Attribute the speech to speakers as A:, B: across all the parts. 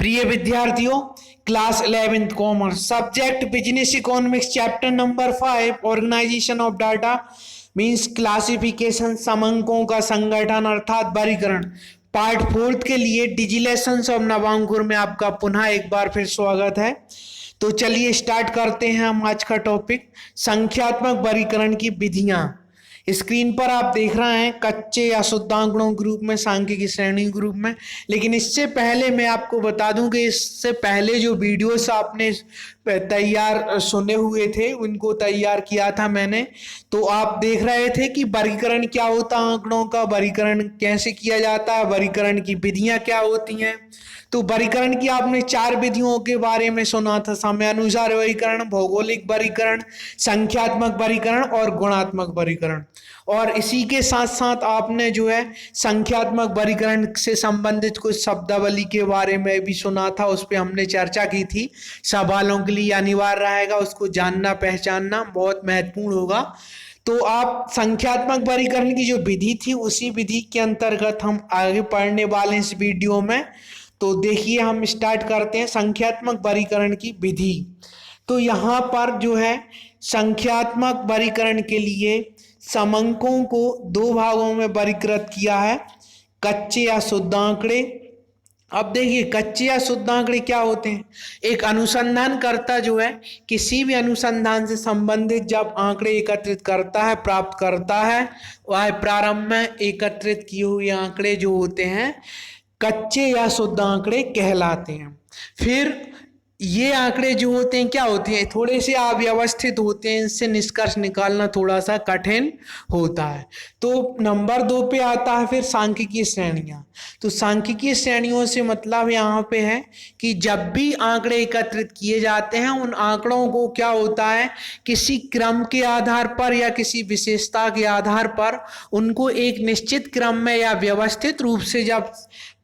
A: प्रिय विद्यार्थियों, class 11th commerce subject business economics chapter number 5 organisation of data means classification समंकों का संगठन अर्थात वर्गीकरण पार्ट 4 के लिए डिजिलेशंस ऑफ नवांकुर में आपका पुनः एक बार फिर स्वागत है। तो चलिए स्टार्ट करते हैं हम आज का टॉपिक संख्यात्मक वर्गीकरण की विधियां। स्क्रीन पर आप देख रहे हैं कच्चे या शुद्धांकड़ों ग्रुप में, सांख्यिकी श्रेणी ग्रुप में। लेकिन इससे पहले मैं आपको बता दूं कि इससे पहले जो वीडियोस आपने तैयार सुने हुए थे उनको तैयार किया था मैंने, तो आप देख रहे थे कि वर्गीकरण क्या होता है, आंकड़ों का वर्गीकरण कैसे किया जाता है, वर्गीकरण की विधियां क्या होती हैं। तो वर्गीकरण की आपने 4 विधियों के बारे में सुना था, समयानुसार वर्गीकरण, भौगोलिक वर्गीकरण, संख्यात्मक वर्गीकरण और गुणात्मक वर्गीकरण। और इसी के साथ साथ आपने जो है संख्यात्मक वर्गीकरण से संबंधित कुछ शब्दावली के बारे में भी सुना था, उस पर हमने चर्चा की थी। सवालों के लिए अनिवार्य रहेगा, उसको जानना पहचानना बहुत महत्वपूर्ण होगा। तो आप संख्यात्मक वर्गीकरण की जो विधि थी उसी विधि के अंतर्गत हम आगे पढ़ने वाले इस वीडियो में। तो देखिए हम स्टार्ट करते हैं संख्यात्मक वर्गीकरण की विधि। तो यहाँ पर जो है संख्यात्मक वर्गीकरण के लिए समंकों को 2 भागों में वर्गीकृत किया है, कच्चे या शुद्ध आंकड़े। अब देखिए कच्चे या शुद्ध आंकड़े क्या होते हैं। एक अनुसंधानकर्ता जो है किसी भी अनुसंधान से संबंधित जब आंकड़े एकत्रित करता है, प्राप्त करता है, वह प्रारंभ में एकत्रित किए हुए आंकड़े जो होते हैं कच्चे या शुद्ध आंकड़े कहलाते हैं। फिर ये आंकड़े जो होते हैं क्या होते हैं, थोड़े से अव्यवस्थित होते हैं, इनसे निष्कर्ष निकालना थोड़ा सा कठिन होता है। तो नंबर 2 पे आता है फिर सांख्यिकीय श्रेणियां। तो सांख्यिकीय श्रेणियों से मतलब यहाँ पे है कि जब भी आंकड़े एकत्रित किए जाते हैं उन आंकड़ों को क्या होता है, किसी क्रम के आधार पर या किसी विशेषता के आधार पर उनको एक निश्चित क्रम में या व्यवस्थित रूप से जब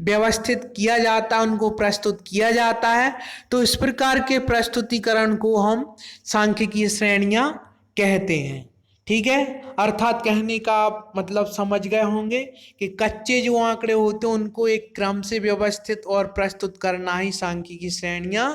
A: व्यवस्थित किया जाता है, उनको प्रस्तुत किया जाता है, तो इस प्रकार के प्रस्तुतिकरण को हम सांख्यिकीय श्रेणियां कहते हैं। ठीक है, अर्थात कहने का आप मतलब समझ गए होंगे कि कच्चे जो आंकड़े होते हैं उनको एक क्रम से व्यवस्थित और प्रस्तुत करना ही सांख्यिकीय श्रेणियां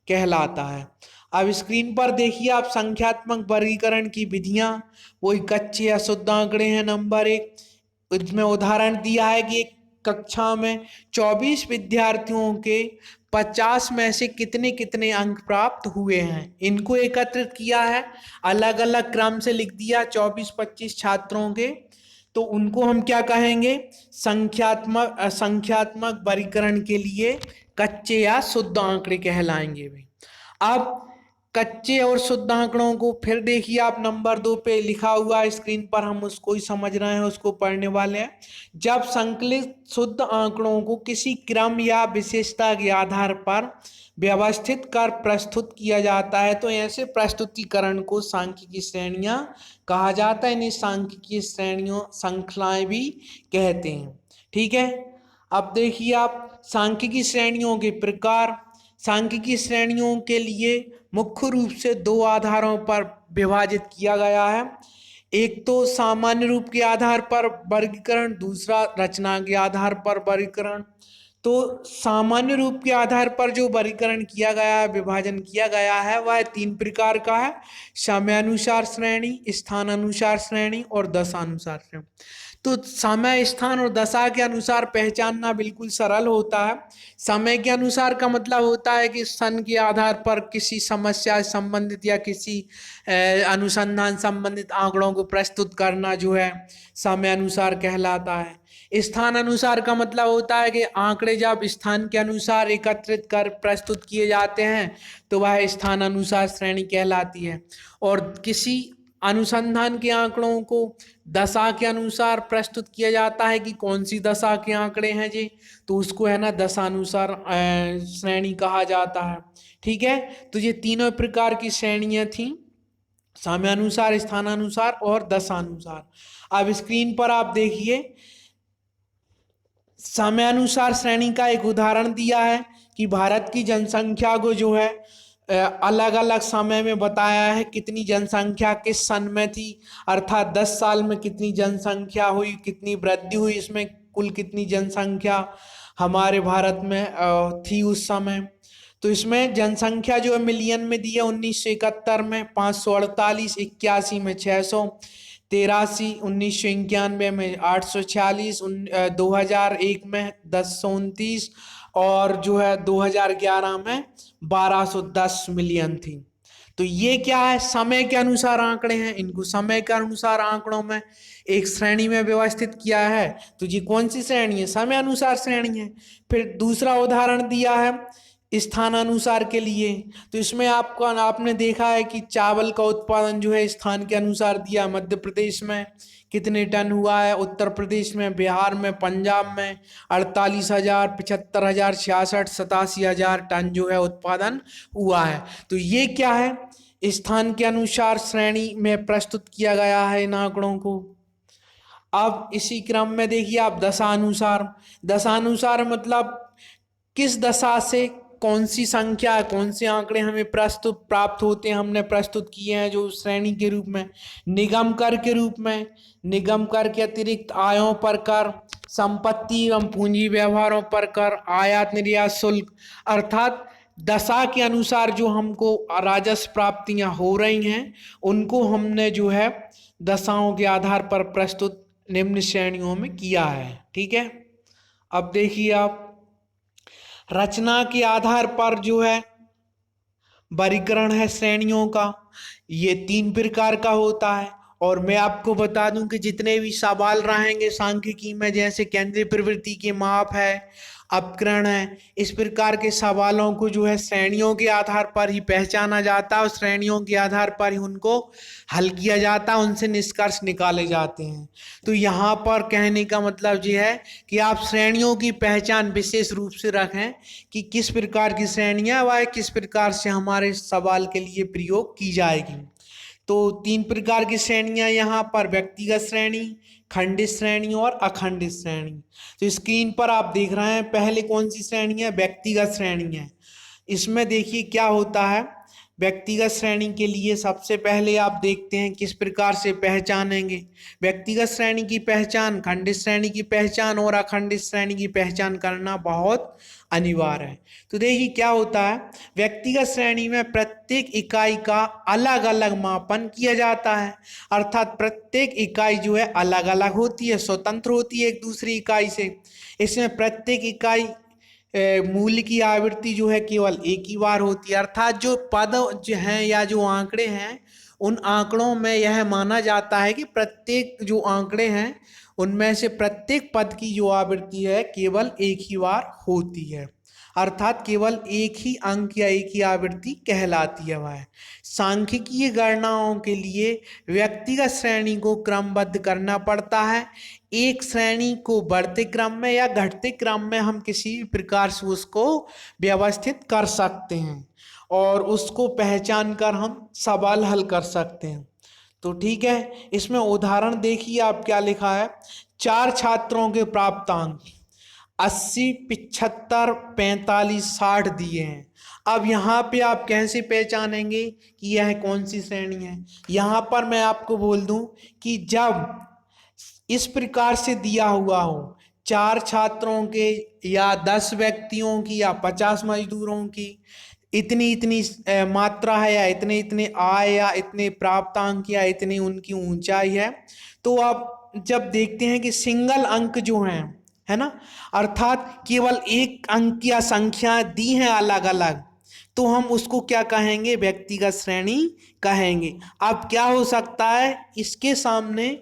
A: कहलाता है। अब स्क्रीन पर देखिए आप संख्यात्मक वर्गीकरण की विधियां, वही कच्चे या शुद्ध आंकड़े हैं नंबर 1। इसमें उदाहरण दिया है कि एक कक्षा में 24 विद्यार्थियों के 50 में से कितने कितने अंक प्राप्त हुए हैं, इनको एकत्रित किया है, अलग अलग क्रम से लिख दिया 24-25 छात्रों के। तो उनको हम क्या कहेंगे, संख्यात्मक वर्गीकरण के लिए कच्चे या शुद्ध आंकड़े कहलाएंगे भी। अब कच्चे और शुद्ध आंकड़ों को फिर देखिए आप नंबर 2 पे लिखा हुआ है स्क्रीन पर, हम उसको ही समझ रहे हैं, उसको पढ़ने वाले हैं। जब संकलित शुद्ध आंकड़ों को किसी क्रम या विशेषता के आधार पर व्यवस्थित कर प्रस्तुत किया जाता है तो ऐसे प्रस्तुतिकरण को सांख्यिकीय श्रेणियां कहा जाता है। इन्हें सांख्यिकीय श्रेणियों श्रृंखलाएं भी कहते हैं। ठीक है, अब देखिए आप सांख्यिकीय श्रेणियों के प्रकार। सांख्यिकीय श्रेणियों के लिए मुख्य रूप से 2 आधारों पर विभाजित किया गया है। एक तो सामान्य रूप के आधार पर वर्गीकरण, दूसरा रचना के आधार पर वर्गीकरण। तो सामान्य रूप के आधार पर जो वर्गीकरण किया गया है, विभाजन किया गया है, वह 3 प्रकार का है, समयानुसार श्रेणी, स्थानानुसार श्रेणी और दशानुसार श्रेणी। तो समय, स्थान और दशा के अनुसार पहचानना बिल्कुल सरल होता है। समय के अनुसार का मतलब होता है कि सन के आधार पर किसी समस्या से संबंधित या किसी अनुसंधान संबंधित आंकड़ों को प्रस्तुत करना जो है समय अनुसार कहलाता है। स्थान अनुसार का मतलब होता है कि आंकड़े जब स्थान के अनुसार एकत्रित कर प्रस्तुत किए जाते हैं तो वह स्थान अनुसार श्रेणी कहलाती है। और किसी अनुसंधान के आंकड़ों को दशा के अनुसार प्रस्तुत किया जाता है कि कौन सी दशा के आंकड़े हैं जी, तो उसको है ना दशानुसार श्रेणी कहा जाता है। ठीक है, तो ये तीनों प्रकार की श्रेणियां थी, समयानुसार, स्थानानुसार और दशानुसार। अब स्क्रीन पर आप देखिए समयानुसार श्रेणी का एक उदाहरण दिया है कि भारत की जनसंख्या को जो है अलग अलग समय में बताया है, कितनी जनसंख्या किस सन में थी, अर्थात 10 साल में कितनी जनसंख्या हुई, कितनी वृद्धि हुई, इसमें कुल कितनी जनसंख्या हमारे भारत में थी उस समय। तो इसमें जनसंख्या जो है मिलियन में दी है 1971 में 548, 81 में 683, 1991 में 846, 2001 में 1029 और जो है 2011 में 1210 मिलियन थी। तो ये क्या है, समय के अनुसार आंकड़े हैं, इनको समय के अनुसार आंकड़ों में एक श्रेणी में व्यवस्थित किया है। तो ये कौन सी श्रेणी है, समय अनुसार श्रेणी है। फिर दूसरा उदाहरण दिया है स्थानानुसार के लिए। तो इसमें आपको आपने देखा है कि चावल का उत्पादन जो है स्थान के अनुसार दिया, मध्य प्रदेश में कितने टन हुआ है, उत्तर प्रदेश में, बिहार में, पंजाब में 48,000, 75,000, 66, 87,000 टन जो है उत्पादन हुआ है। तो ये क्या है, स्थान के अनुसार श्रेणी में प्रस्तुत किया गया है इन आंकड़ों को। अब इसी क्रम में देखिए आप दशानुसार। दशानुसार मतलब किस दशा से कौन सी संख्या, कौन से आंकड़े हमें प्रस्तुत प्राप्त होते हैं, हमने प्रस्तुत किए हैं जो श्रेणी के रूप में। निगम कर के रूप में, निगम कर के अतिरिक्त आयों पर कर, संपत्ति एवं पूंजी व्यवहारों पर कर, आयात निर्यात शुल्क, अर्थात दशा के अनुसार जो हमको राजस्व प्राप्तियां हो रही हैं उनको हमने जो है दशाओं के आधार पर प्रस्तुत निम्न श्रेणियों में किया है। ठीक है, अब देखिए आप रचना के आधार पर जो है वर्गीकरण है श्रेणियों का, ये 3 प्रकार का होता है। और मैं आपको बता दूं कि जितने भी सवाल रहेंगे सांख्यिकी में, जैसे केंद्रीय प्रवृत्ति के माप है, अपकरण है, इस प्रकार के सवालों को जो है श्रेणियों के आधार पर ही पहचाना जाता है और श्रेणियों के आधार पर ही उनको हल किया जाता है, उनसे निष्कर्ष निकाले जाते हैं। तो यहाँ पर कहने का मतलब ये है कि आप श्रेणियों की पहचान विशेष रूप से रखें कि किस प्रकार की श्रेणियाँ व किस प्रकार से हमारे सवाल के लिए प्रयोग की जाएगी। तो 3 प्रकार की श्रेणियां यहाँ पर, व्यक्तिगत श्रेणी, खंडित श्रेणी और अखंडित श्रेणी। तो स्क्रीन पर आप देख रहे हैं पहले कौन सी श्रेणी है, व्यक्तिगत श्रेणी है। इसमें देखिए क्या होता है, व्यक्तिगत श्रेणी के लिए सबसे पहले आप देखते हैं किस प्रकार से पहचानेंगे। व्यक्तिगत श्रेणी की पहचान, खंडित श्रेणी की पहचान और अखंडित श्रेणी की पहचान करना बहुत अनिवार्य है। तो देखिए क्या होता है, व्यक्तिगत श्रेणी में प्रत्येक इकाई का अलग अलग मापन किया जाता है, अर्थात प्रत्येक इकाई जो है अलग अलग होती है, स्वतंत्र होती है एक दूसरी इकाई से। इसमें प्रत्येक इकाई मूल्य की आवृत्ति जो है केवल एक ही बार होती है, अर्थात जो पद जो हैं या जो आंकड़े हैं उन आंकड़ों में यह माना जाता है कि प्रत्येक जो आंकड़े हैं उनमें से प्रत्येक पद की जो आवृत्ति है केवल एक ही बार होती है, अर्थात केवल एक ही अंक या एक ही आवृत्ति कहलाती है वह। सांख्यिकीय गणनाओं के लिए व्यक्तिगत श्रेणी को क्रमबद्ध करना पड़ता है। एक श्रेणी को बढ़ते क्रम में या घटते क्रम में हम किसी भी प्रकार से उसको व्यवस्थित कर सकते हैं और उसको पहचान कर हम सवाल हल कर सकते हैं। तो ठीक है, इसमें उदाहरण देखिए आप क्या लिखा है। 4 छात्रों के प्राप्तांक 80, 75, 45, 60 दिए हैं। अब यहाँ पे आप कैसे पहचानेंगे कि यह कौन सी श्रेणी है। यहाँ पर मैं आपको बोल दूं कि जब इस प्रकार से दिया हुआ हो, 4 छात्रों के या 10 व्यक्तियों की या 50 मजदूरों की इतनी इतनी मात्रा है या इतने इतने आय या इतने प्राप्तांक या इतनी उनकी ऊंचाई है, तो आप जब देखते हैं कि सिंगल अंक जो हैं, है ना, अर्थात केवल एक अंक या संख्या दी हैं अलग अलग, तो हम उसको क्या कहेंगे, व्यक्तिगत श्रेणी कहेंगे। अब क्या हो सकता है, इसके सामने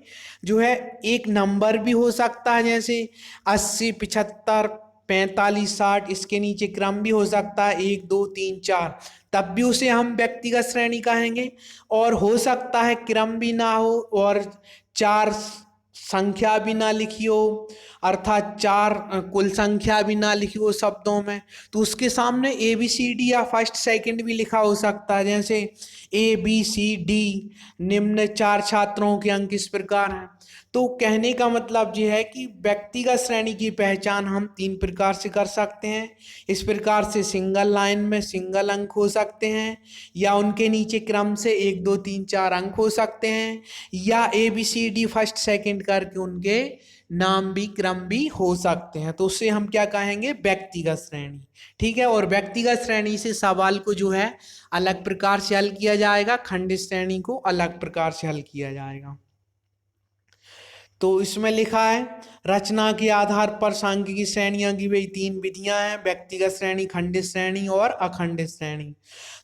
A: जो है एक नंबर भी हो सकता है, जैसे 80, 75, 45, 60, इसके नीचे क्रम भी हो सकता है 1, 2, 3, 4, तब भी उसे हम व्यक्तिगत श्रेणी कहेंगे। और हो सकता है क्रम भी ना हो और 4 संख्या भी ना लिखी हो, अर्थात 4 कुल संख्या भी ना लिखी हो शब्दों में, तो उसके सामने ABCD या फर्स्ट सेकंड भी लिखा हो सकता है, जैसे ABCD, निम्न 4 छात्रों के अंक इस प्रकार हैं। तो कहने का मतलब ये है कि व्यक्तिगत श्रेणी की पहचान हम 3 प्रकार से कर सकते हैं। इस प्रकार से सिंगल लाइन में सिंगल अंक हो सकते हैं, या उनके नीचे क्रम से 1, 2, 3, 4 अंक हो सकते हैं, या ABCD फर्स्ट सेकंड करके उनके नाम भी क्रम भी हो सकते हैं, तो उससे हम क्या कहेंगे, व्यक्तिगत श्रेणी। ठीक है, और व्यक्तिगत श्रेणी से सवाल को जो है अलग प्रकार से हल किया जाएगा, खंडित श्रेणी को अलग प्रकार से हल किया जाएगा। तो इसमें लिखा है रचना के आधार पर सांख्यिकी श्रेणियां की गई 3 विधियां हैं, व्यक्तिगत श्रेणी, खंडित श्रेणी और अखंडित श्रेणी।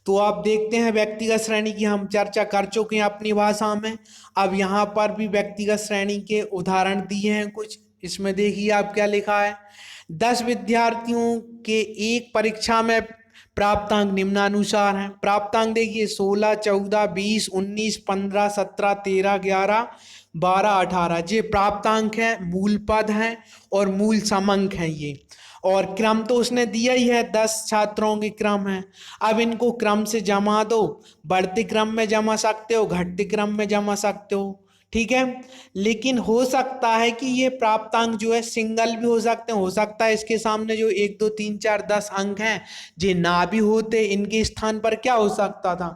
A: तो आप देखते हैं व्यक्तिगत श्रेणी की हम चर्चा कर चुके हैं अपनी भाषा में। अब यहाँ पर भी व्यक्तिगत श्रेणी के उदाहरण दिए हैं कुछ। इसमें देखिए आप क्या लिखा है, 10 विद्यार्थियों के एक परीक्षा में प्राप्तांक निम्नानुसार हैं। प्राप्तांक देखिए 16, 14, 20, 19, 15, 17, 13, 11, 12, 18, ये प्राप्तांक है, मूल पद हैं और मूल समंक हैं ये। और क्रम तो उसने दिया ही है, 10 छात्रों के क्रम है। अब इनको क्रम से जमा दो, बढ़ते क्रम में जमा सकते हो, घटते क्रम में जमा सकते हो। ठीक है, लेकिन हो सकता है कि ये प्राप्तांक जो है सिंगल भी हो सकते हैं, हो सकता है इसके सामने जो 1 2 3 4 10 अंक हैं ये ना भी होते, इनके स्थान पर क्या हो सकता था,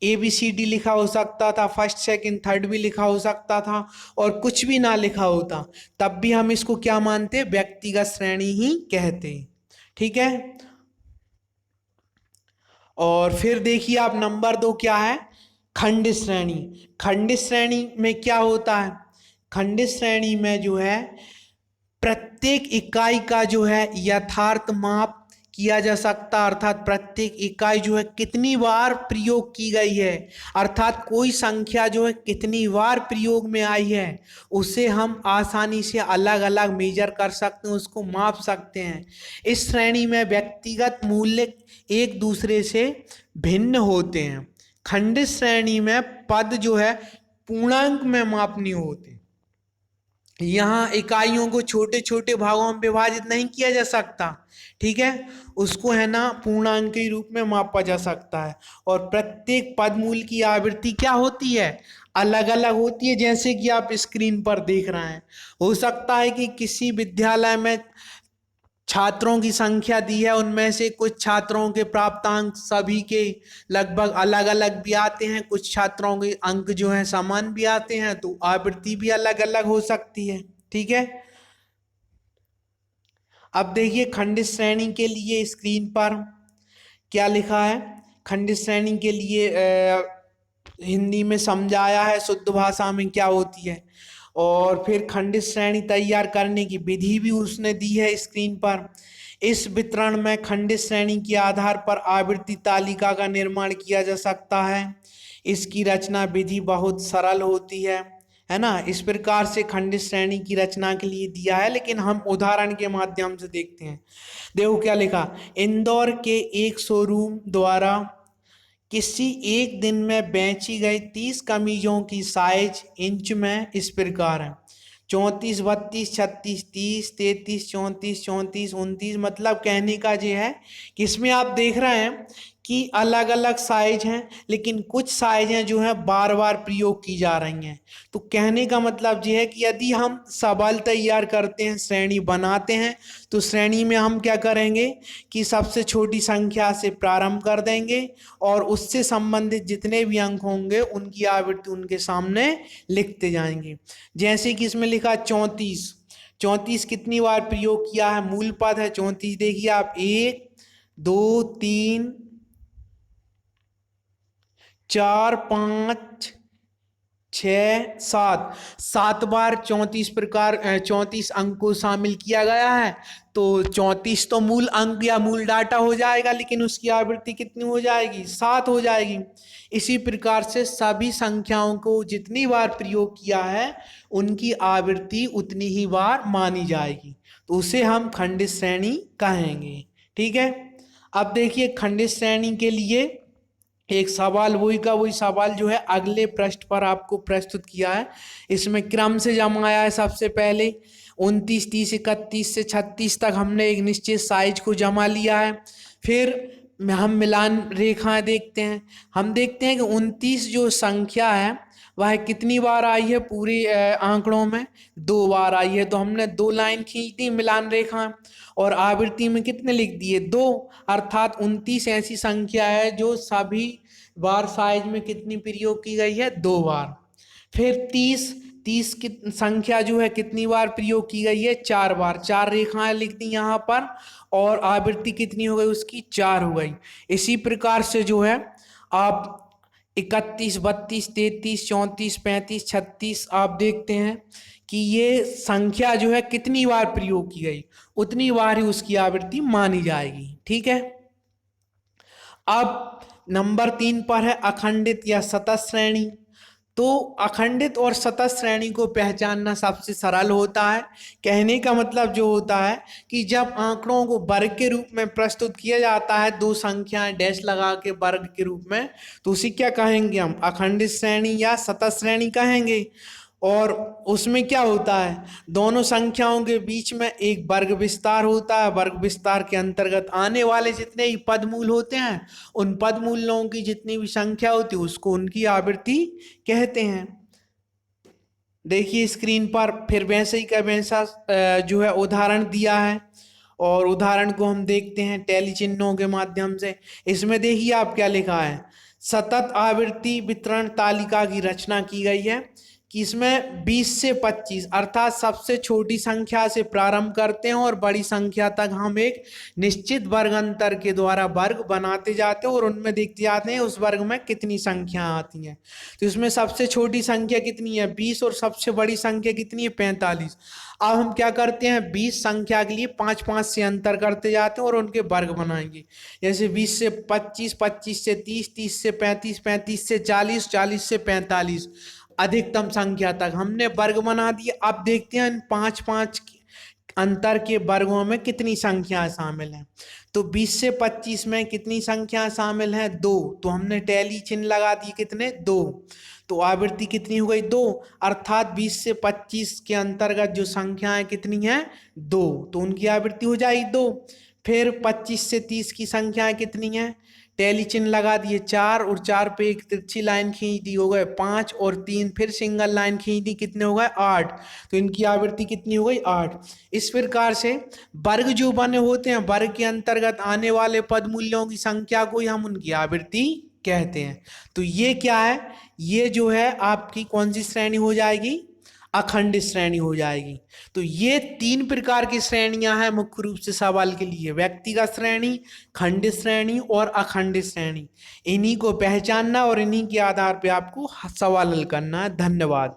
A: ABCD लिखा हो सकता था, फर्स्ट सेकंड थर्ड भी लिखा हो सकता था, और कुछ भी ना लिखा होता, तब भी हम इसको क्या मानते, व्यक्तिगत श्रेणी ही कहते। ठीक है, और फिर देखिए आप नंबर 2 क्या है, खंडित श्रेणी। खंडित श्रेणी में क्या होता है, खंडित श्रेणी में जो है प्रत्येक इकाई का जो है यथार्थ माप किया जा सकता, अर्थात प्रत्येक इकाई जो है कितनी बार प्रयोग की गई है, अर्थात कोई संख्या जो है कितनी बार प्रयोग में आई है उसे हम आसानी से अलग अलग मेजर कर सकते हैं, उसको माप सकते हैं। इस श्रेणी में व्यक्तिगत मूल्य एक दूसरे से भिन्न होते हैं। खंडित श्रेणी में पद जो है पूर्णांक में मापनीय होते, यहाँ इकाइयों को छोटे छोटे भागों में विभाजित नहीं किया जा सकता। ठीक है, उसको है ना पूर्णांक के रूप में मापा जा सकता है। और प्रत्येक पदमूल की आवृत्ति क्या होती है, अलग अलग होती है, जैसे कि आप स्क्रीन पर देख रहे हैं। हो सकता है कि किसी विद्यालय में छात्रों की संख्या दी है, उनमें से कुछ छात्रों के प्राप्तांक सभी के लगभग अलग अलग भी आते हैं, कुछ छात्रों के अंक जो है समान भी आते हैं, तो आवृत्ति भी अलग अलग हो सकती है। ठीक है, अब देखिए खंडित श्रेणी के लिए स्क्रीन पर क्या लिखा है, खंडित श्रेणी के लिए हिंदी में समझाया है, शुद्ध भाषा में क्या होती है, और फिर खंडित श्रेणी तैयार करने की विधि भी उसने दी है स्क्रीन पर। इस वितरण में खंडित श्रेणी के आधार पर आवृत्ति तालिका का निर्माण किया जा सकता है। इसकी रचना विधि बहुत सरल होती है ना। इस प्रकार से खंडित श्रेणी की रचना के लिए दिया है, लेकिन हम उदाहरण के माध्यम से देखते हैं। देखो क्या लिखा, इंदौर के एक शोरूम द्वारा किसी एक दिन में बेची गई 30 कमीजों की साइज इंच में इस प्रकार है, 34, 32, 36, 30, 33, 34, 34, 29। मतलब कहने का ये है कि इसमें आप देख रहे हैं कि अलग अलग साइज हैं, लेकिन कुछ साइजें जो है बार बार प्रयोग की जा रही हैं। तो कहने का मतलब ये है कि यदि हम सवाल तैयार करते हैं, श्रेणी बनाते हैं, तो श्रेणी में हम क्या करेंगे कि सबसे छोटी संख्या से प्रारंभ कर देंगे और उससे संबंधित जितने भी अंक होंगे उनकी आवृत्ति उनके सामने लिखते जाएंगे। जैसे कि इसमें लिखा 34, 34 कितनी बार प्रयोग किया है, मूल पद है 34। देखिए आप 1 2 3 4 5 6 7 7 बार 34 प्रकार 34 अंक को शामिल किया गया है। तो 34 तो मूल अंक या मूल डाटा हो जाएगा, लेकिन उसकी आवृत्ति कितनी हो जाएगी, 7 हो जाएगी। इसी प्रकार से सभी संख्याओं को जितनी बार प्रयोग किया है उनकी आवृत्ति उतनी ही बार मानी जाएगी, तो उसे हम खंडित श्रेणी कहेंगे। ठीक है, अब देखिए खंडित श्रेणी के लिए एक सवाल वही का वही सवाल जो है अगले पृष्ठ पर आपको प्रस्तुत किया है। इसमें क्रम से जमाया है। सबसे पहले 29, 30, 31 से 36 तक हमने एक निश्चित साइज को जमा लिया है। फिर हम मिलान रेखाएं देखते हैं। हम देखते हैं कि 29 जो संख्या है वह कितनी बार आई है पूरे आंकड़ों में, 2 बार आई है। तो हमने 2 लाइन खींच दी मिलान रेखा, और आवृत्ति में कितने लिख दिए, 2। अर्थात 29 ऐसी संख्या है जो सभी बार साइज में कितनी प्रयोग की गई है, 2 बार। फिर 30 30 की संख्या जो है कितनी बार प्रयोग की गई है? 4 बार। 4 रेखाएं लिख दी यहाँ पर और आवृत्ति कितनी हो गई उसकी? 4 हो गई। इसी प्रकार से जो है आप 31, 32, 33, 34, 35, 36 आप देखते हैं कि ये संख्या जो है कितनी बार प्रयोग की गई, उतनी बार ही उसकी आवृत्ति मानी जाएगी। ठीक है। अब नंबर 3 पर है अखंडित या सतत श्रेणी। तो अखंडित और सतत श्रेणी को पहचानना सबसे सरल होता है। कहने का मतलब जो होता है कि जब आंकड़ों को वर्ग के रूप में प्रस्तुत किया जाता है, दो संख्याएं डैश लगा के वर्ग के रूप में, तो उसी क्या कहेंगे हम? अखंडित श्रेणी या सतत श्रेणी कहेंगे। और उसमें क्या होता है? दोनों संख्याओं के बीच में एक वर्ग विस्तार होता है। वर्ग विस्तार के अंतर्गत आने वाले जितने ही पदमूल होते हैं, उन पदमूलों की जितनी भी संख्या होती है उसको उनकी आवृत्ति कहते हैं। देखिए स्क्रीन पर फिर वैसे ही का वैसा जो है उदाहरण दिया है और उदाहरण को हम देखते हैं टैली चिन्हों के माध्यम से। इसमें देखिए आप क्या लिखा है, सतत आवृत्ति वितरण तालिका की रचना की गई है कि इसमें 20 से 25 अर्थात सबसे छोटी संख्या से प्रारंभ करते हैं और बड़ी संख्या तक हम एक निश्चित वर्ग अंतर के द्वारा वर्ग बनाते जाते हैं और उनमें देखते जाते हैं उस वर्ग में कितनी संख्या आती हैं। तो इसमें सबसे छोटी संख्या कितनी है? 20 और सबसे बड़ी संख्या कितनी है? 45। अब हम क्या करते हैं? 20 संख्या के लिए 5-5 से अंतर करते जाते हैं और उनके वर्ग बनाएंगे। जैसे 20 से 25, 25 से 30, 30 से 35, 35 से 40, 40 से 45 अधिकतम संख्या तक हमने वर्ग बना दिए। अब देखते हैं इन 5-5 अंतर के वर्गों में कितनी संख्याएं शामिल हैं। तो 20 से 25 में कितनी संख्याएं शामिल हैं? 2। तो हमने टैली चिन्ह लगा दिए, कितने? 2। तो आवृत्ति कितनी हो गई? 2। अर्थात 20 से 25 के अंतर्गत जो संख्याएं कितनी हैं? 2। तो उनकी आवृत्ति हो जाएगी 2। फिर 25 से 30 की संख्याएं कितनी हैं? टैली चिन्ह लगा दिए 4 और 4 पे एक तिरछी लाइन खींच दी, हो गए 5 और 3 फिर सिंगल लाइन खींच दी, कितने हो गए? 8। तो इनकी आवृत्ति कितनी हो गई? 8। इस प्रकार से वर्ग जो बने होते हैं, वर्ग के अंतर्गत आने वाले पदमूल्यों की संख्या को ही हम उनकी आवृत्ति कहते हैं। तो ये क्या है? ये जो है आपकी कौन सी श्रेणी हो जाएगी? अखंडित श्रेणी हो जाएगी। तो ये 3 प्रकार की श्रेणियां हैं मुख्य रूप से सवाल के लिए, व्यक्तिगत श्रेणी, खंडित श्रेणी और अखंडित श्रेणी। इन्हीं को पहचानना और इन्हीं के आधार पे आपको सवाल हल करना है। धन्यवाद।